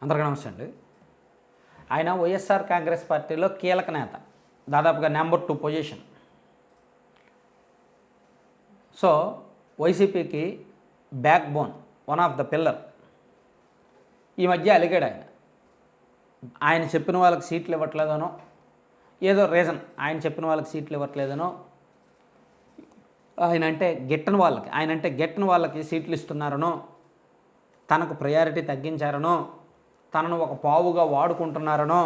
అందరికీ నమస్తే అండి. ఆయన వైఎస్ఆర్ కాంగ్రెస్ పార్టీలో కీలక నేత, దాదాపుగా నెంబర్ 2 పొజిషన్. సో వైసీపీకి back bone, one of the pillar. ఈ మధ్య అలిగాడు ఆయన చెప్పిన వాళ్ళకి సీట్లు ఇవ్వట్లేదనో, ఏదో రీజన్ ఆయన చెప్పిన వాళ్ళకి సీట్లు ఇవ్వట్లేదనో, ఆయనంటే గిట్టని వాళ్ళకి సీట్లు ఇస్తున్నారనో, తనకు ప్రయారిటీ తగ్గించారనో, తనను ఒక పావుగా వాడుకుంటున్నారనో,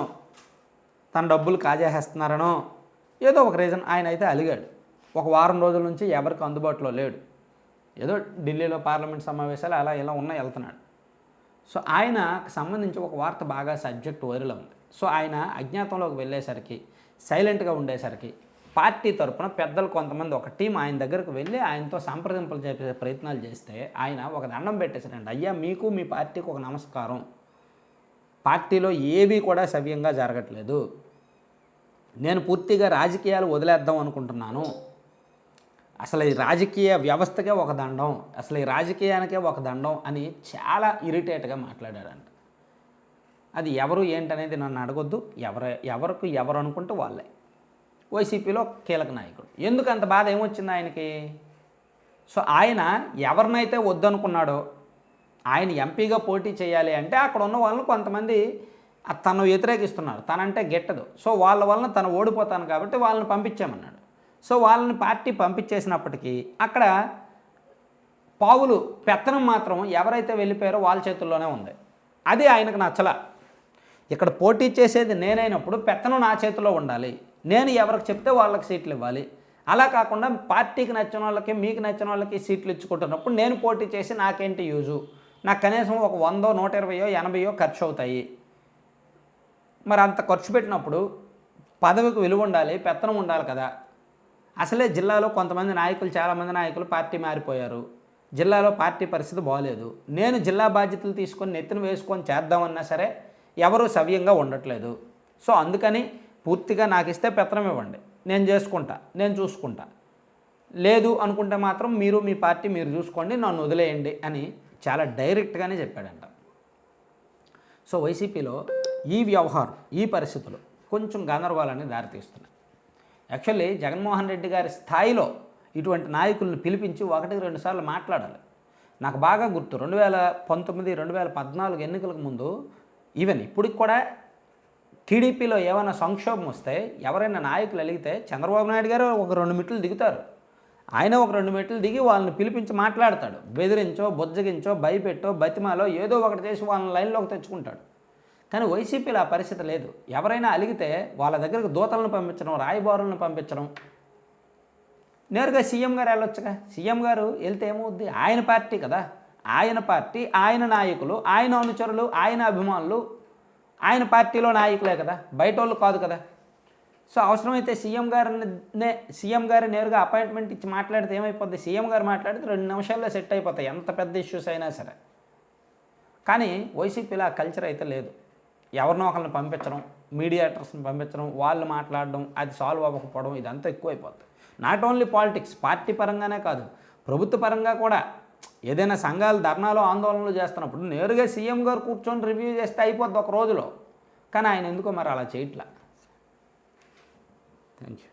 తన డబ్బులు కాజేసేస్తున్నారనో, ఏదో ఒక రీజన్ ఆయన అయితే అలిగాడు. ఒక వారం రోజుల నుంచి ఎవరికి అందుబాటులో లేడు. ఏదో ఢిల్లీలో పార్లమెంట్ సమావేశాలు అలా ఇలా ఉన్నాయి, వెళ్తున్నాడు. సో ఆయనకు సంబంధించి ఒక వార్త బాగా సబ్జెక్ట్ వైరల్ ఉంది. సో ఆయన అజ్ఞాతంలోకి వెళ్ళేసరికి, సైలెంట్గా ఉండేసరికి పార్టీ తరఫున పెద్దలు కొంతమంది ఒక టీం ఆయన దగ్గరకు వెళ్ళి ఆయనతో సంప్రదింపులు చేసే ప్రయత్నాలు చేస్తే ఆయన ఒక దండం పెట్టేశాడండి. అయ్యా, మీకు మీ పార్టీకి ఒక నమస్కారం. పార్టీలో ఏవి కూడా సవ్యంగా జరగట్లేదు. నేను పూర్తిగా రాజకీయాలు వదిలేద్దాం అనుకుంటున్నాను. అసలు ఈ రాజకీయ వ్యవస్థకే ఒక దండం, అసలు ఈ రాజకీయానికే ఒక దండం అని చాలా ఇరిటేట్గా మాట్లాడాడంట. అది ఎవరు ఏంటనేది నన్ను అడగొద్దు. ఎవరు అనుకుంటే వాళ్ళే. వైసీపీలో కీలక నాయకుడు. ఎందుకు అంత బాధ ఏమొచ్చింది ఆయనకి? సో ఆయన ఎవరినైతే వద్దనుకున్నాడో, ఆయన ఎంపీగా పోటీ చేయాలి అంటే అక్కడ ఉన్న వాళ్ళని కొంతమంది తను వ్యతిరేకిస్తున్నారు, తనంటే గిట్టదు. సో వాళ్ళ వలన తను ఓడిపోతాను కాబట్టి వాళ్ళని పంపించామన్నాడు. సో వాళ్ళని పార్టీ పంపించేసినప్పటికీ అక్కడ పావులు పెత్తనం మాత్రం ఎవరైతే వెళ్ళిపోయారో వాళ్ళ చేతుల్లోనే ఉంది. అది ఆయనకు నచ్చల. ఇక్కడ పోటీ చేసేది నేనైనప్పుడు పెత్తనం నా చేతిలో ఉండాలి, నేను ఎవరికి చెప్తే వాళ్ళకి సీట్లు ఇవ్వాలి. అలా కాకుండా పార్టీకి నచ్చిన వాళ్ళకి, మీకు నచ్చిన వాళ్ళకి సీట్లు ఇచ్చుకుంటున్నప్పుడు నేను పోటీ చేసి నాకేంటి యూజు? నాకు కనీసం ఒక 100, 120, 80 ఖర్చు అవుతాయి. మరి అంత ఖర్చు పెట్టినప్పుడు పదవికి విలువ ఉండాలి, పెత్తనం ఉండాలి కదా. అసలే జిల్లాలో కొంతమంది నాయకులు, చాలామంది నాయకులు పార్టీ మారిపోయారు. జిల్లాలో పార్టీ పరిస్థితి బాగోలేదు. నేను జిల్లా బాధ్యతలు తీసుకొని నెత్తిన వేసుకొని చేద్దామన్నా సరే ఎవరూ సవ్యంగా ఉండట్లేదు. సో అందుకని పూర్తిగా నాకు ఇస్తే పెత్తనం ఇవ్వండి, నేను చేసుకుంటా, నేను చూసుకుంటా. లేదు అనుకుంటే మాత్రం మీరు మీ పార్టీ మీరు చూసుకోండి, నన్ను వదిలేయండి అని చాలా డైరెక్ట్గానే చెప్పాడంట. సో వైసీపీలో ఈ వ్యవహారం, ఈ పరిస్థితులు కొంచెం గందరగోళాన్ని దారితీస్తున్నాయి. యాక్చువల్లీ జగన్మోహన్ రెడ్డి గారి స్థాయిలో ఇటువంటి నాయకులను పిలిపించి 1-2 సార్లు మాట్లాడాలి. నాకు బాగా గుర్తు, 2019, 2014 ఎన్నికలకు ముందు, ఈవెన్ ఇప్పటికి కూడా టీడీపీలో ఏమైనా సంక్షోభం వస్తే ఎవరైనా నాయకులు అలిగితే చంద్రబాబు నాయుడు గారు ఒక 2 మెట్లు దిగుతారు. ఆయన ఒక 2 మెట్లు దిగి వాళ్ళని పిలిపించి మాట్లాడతాడు. బెదిరించో, బొజ్జగించో, భయపెట్టో, బతిమాలో ఏదో ఒకటి చేసి వాళ్ళని లైన్లోకి తెచ్చుకుంటాడు. కానీ వైసీపీలో ఆ పరిస్థితి లేదు. ఎవరైనా అలిగితే వాళ్ళ దగ్గరకు దూతలను పంపించడం, రాయబారులను పంపించడం. నేరుగా సీఎం గారు వెళ్ళొచ్చుగా. సీఎం గారు వెళ్తే ఏమవుద్ది? ఆయన పార్టీ కదా, ఆయన పార్టీ, ఆయన నాయకులు, ఆయన అనుచరులు, ఆయన అభిమానులు ఆయన పార్టీలో నాయకులే కదా, బయట వాళ్ళు కాదు కదా. సో అవసరమైతే సీఎం గారు నేరుగా అపాయింట్మెంట్ ఇచ్చి మాట్లాడితే ఏమైపోద్ది? సీఎం గారు మాట్లాడితే 2 నిమిషాల్లో సెట్ అయిపోతాయి, ఎంత పెద్ద ఇష్యూస్ అయినా సరే. కానీ వైసీపీలో ఆ కల్చర్ అయితే లేదు. ఎవరినో ఒకరిని పంపించడం, మీడియేటర్స్ని పంపించడం, వాళ్ళు మాట్లాడడం, అది సాల్వ్ అవ్వకపోవడం, ఇదంతా ఎక్కువైపోతుంది. నాట్ ఓన్లీ పాలిటిక్స్, పార్టీ పరంగానే కాదు, ప్రభుత్వ పరంగా కూడా. ఏదైనా సంఘాలు ధర్నాలు, ఆందోళనలు చేస్తున్నప్పుడు నేరుగా సీఎం గారు కూర్చొని రివ్యూ చేస్తే అయిపోద్ది ఒక రోజులో. కానీ ఆయన ఎందుకో మరి అలా చేయట్లా. Thank you.